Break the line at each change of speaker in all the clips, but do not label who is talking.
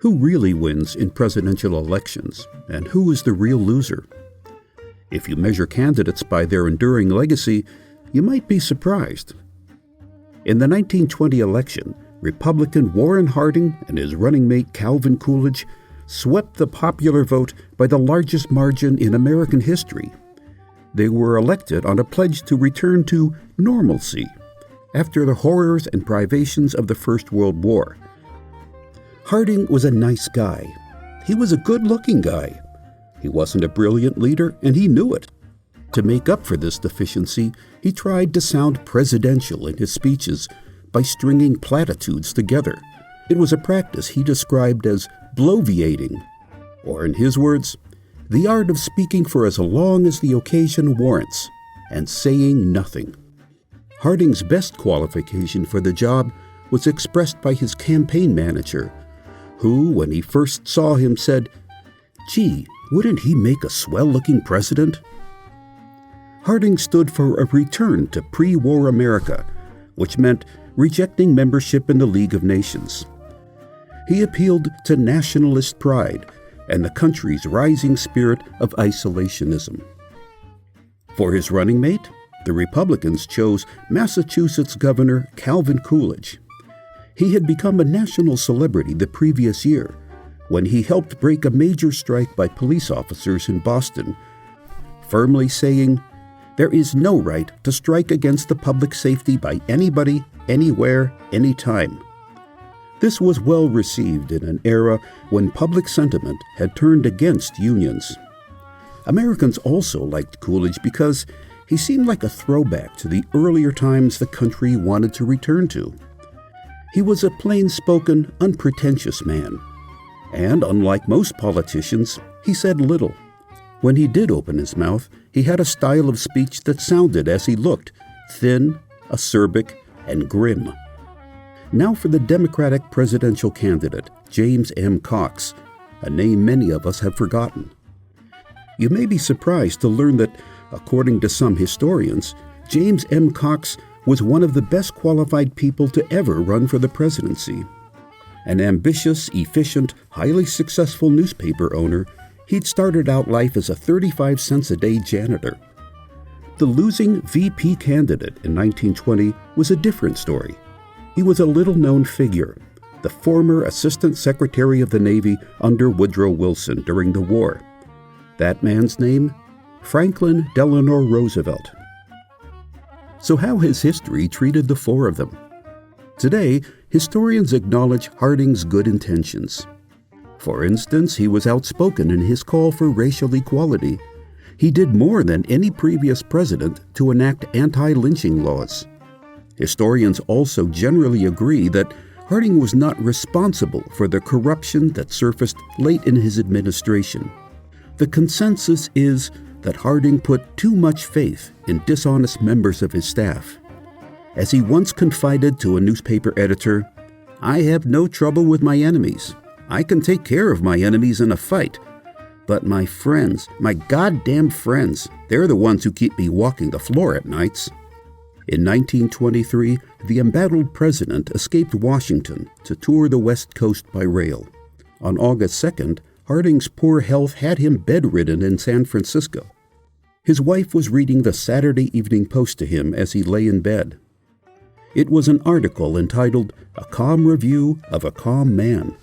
Who really wins in presidential elections, and who is the real loser? If you measure candidates by their enduring legacy, you might be surprised. In the 1920 election, Republican Warren Harding and his running mate Calvin Coolidge swept the popular vote by the largest margin in American history. They were elected on a pledge to return to normalcy after the horrors and privations of the First World War. Harding was a nice guy. He was a good-looking guy. He wasn't a brilliant leader, and he knew it. To make up for this deficiency, he tried to sound presidential in his speeches by stringing platitudes together. It was a practice he described as bloviating, or in his words, the art of speaking for as long as the occasion warrants and saying nothing. Harding's best qualification for the job was expressed by his campaign manager, who, when he first saw him, said, "Gee, wouldn't he make a swell-looking president?" Harding stood for a return to pre-war America, which meant rejecting membership in the League of Nations. He appealed to nationalist pride and the country's rising spirit of isolationism. For his running mate, the Republicans chose Massachusetts Governor Calvin Coolidge. He had become a national celebrity the previous year when he helped break a major strike by police officers in Boston, firmly saying, "There is no right to strike against the public safety by anybody, anywhere, anytime." This was well received in an era when public sentiment had turned against unions. Americans also liked Coolidge because he seemed like a throwback to the earlier times the country wanted to return to. He was a plain-spoken, unpretentious man, and unlike most politicians, he said little. When he did open his mouth, he had a style of speech that sounded, as he looked, thin, acerbic, and grim. Now for the Democratic presidential candidate, James M. Cox, a name many of us have forgotten. You may be surprised to learn that, according to some historians, James M. Cox was one of the best qualified people to ever run for the presidency. An ambitious, efficient, highly successful newspaper owner, he'd started out life as a 35-cents-a-day janitor. The losing VP candidate in 1920 was a different story. He was a little-known figure, the former Assistant Secretary of the Navy under Woodrow Wilson during the war. That man's name? Franklin Delano Roosevelt. So how has history treated the four of them? Today, historians acknowledge Harding's good intentions. For instance, he was outspoken in his call for racial equality. He did more than any previous president to enact anti-lynching laws. Historians also generally agree that Harding was not responsible for the corruption that surfaced late in his administration. The consensus is that Harding put too much faith in dishonest members of his staff. As he once confided to a newspaper editor, "I have no trouble with my enemies. I can take care of my enemies in a fight. But my friends, my goddamn friends, they're the ones who keep me walking the floor at nights." In 1923, the embattled president escaped Washington to tour the West Coast by rail. On August 2nd, Harding's poor health had him bedridden in San Francisco. His wife was reading the Saturday Evening Post to him as he lay in bed. It was an article entitled "A Calm Review of a Calm Man."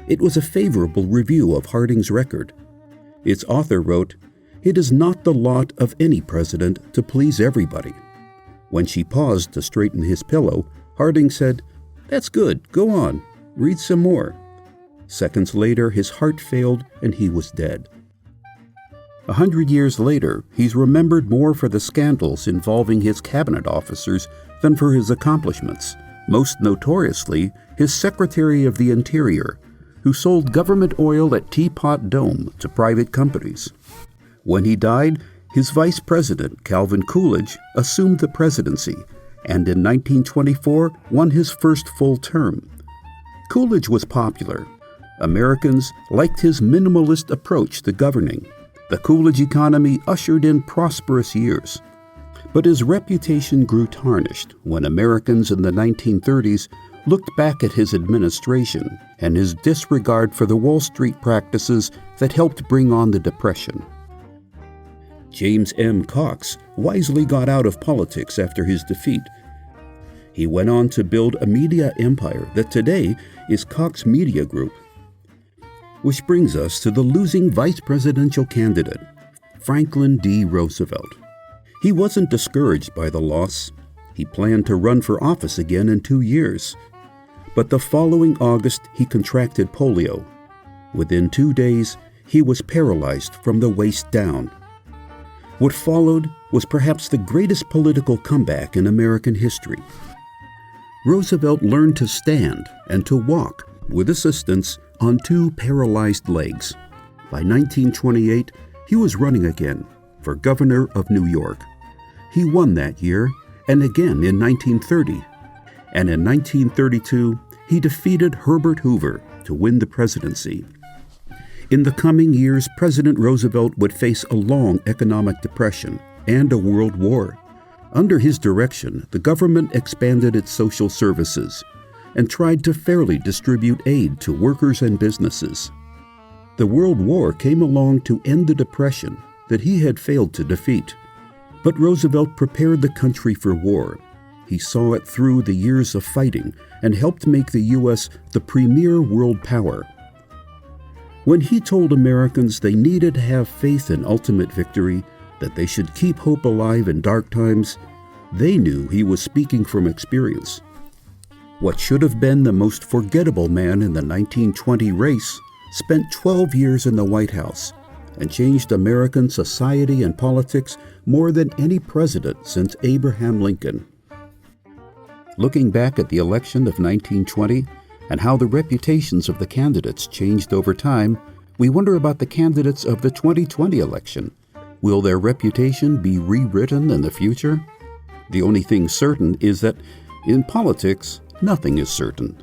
It was a favorable review of Harding's record. Its author wrote, "It is not the lot of any president to please everybody." When she paused to straighten his pillow, Harding said, "That's good, go on, read some more." Seconds later, his heart failed and he was dead. 100 years later, he's remembered more for the scandals involving his cabinet officers than for his accomplishments, most notoriously his Secretary of the Interior, who sold government oil at Teapot Dome to private companies. When he died, his vice president, Calvin Coolidge, assumed the presidency and in 1924 won his first full term. Coolidge was popular. Americans liked his minimalist approach to governing. The Coolidge economy ushered in prosperous years. But his reputation grew tarnished when Americans in the 1930s looked back at his administration and his disregard for the Wall Street practices that helped bring on the Depression. James M. Cox wisely got out of politics after his defeat. He went on to build a media empire that today is Cox Media Group. Which brings us to the losing vice presidential candidate, Franklin D. Roosevelt. He wasn't discouraged by the loss. He planned to run for office again in 2 years. But the following August, he contracted polio. Within 2 days, he was paralyzed from the waist down. What followed was perhaps the greatest political comeback in American history. Roosevelt learned to stand and to walk, with assistance, on 2 paralyzed legs. By 1928, he was running again for governor of New York. He won that year, and again in 1930. And in 1932, he defeated Herbert Hoover to win the presidency. In the coming years, President Roosevelt would face a long economic depression and a world war. Under his direction, the government expanded its social services and tried to fairly distribute aid to workers and businesses. The World War came along to end the depression that he had failed to defeat. But Roosevelt prepared the country for war. He saw it through the years of fighting and helped make the U.S. the premier world power. When he told Americans they needed to have faith in ultimate victory, that they should keep hope alive in dark times, they knew he was speaking from experience. What should have been the most forgettable man in the 1920 race spent 12 years in the White House and changed American society and politics more than any president since Abraham Lincoln. Looking back at the election of 1920 and how the reputations of the candidates changed over time, we wonder about the candidates of the 2020 election. Will their reputation be rewritten in the future? The only thing certain is that in politics, nothing is certain.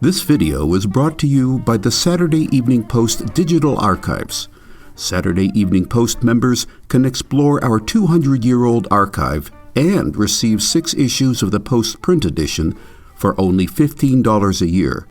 This video was brought to you by the Saturday Evening Post Digital Archives. Saturday Evening Post members can explore our 200-year-old archive and receive 6 issues of the Post print edition for only $15 a year.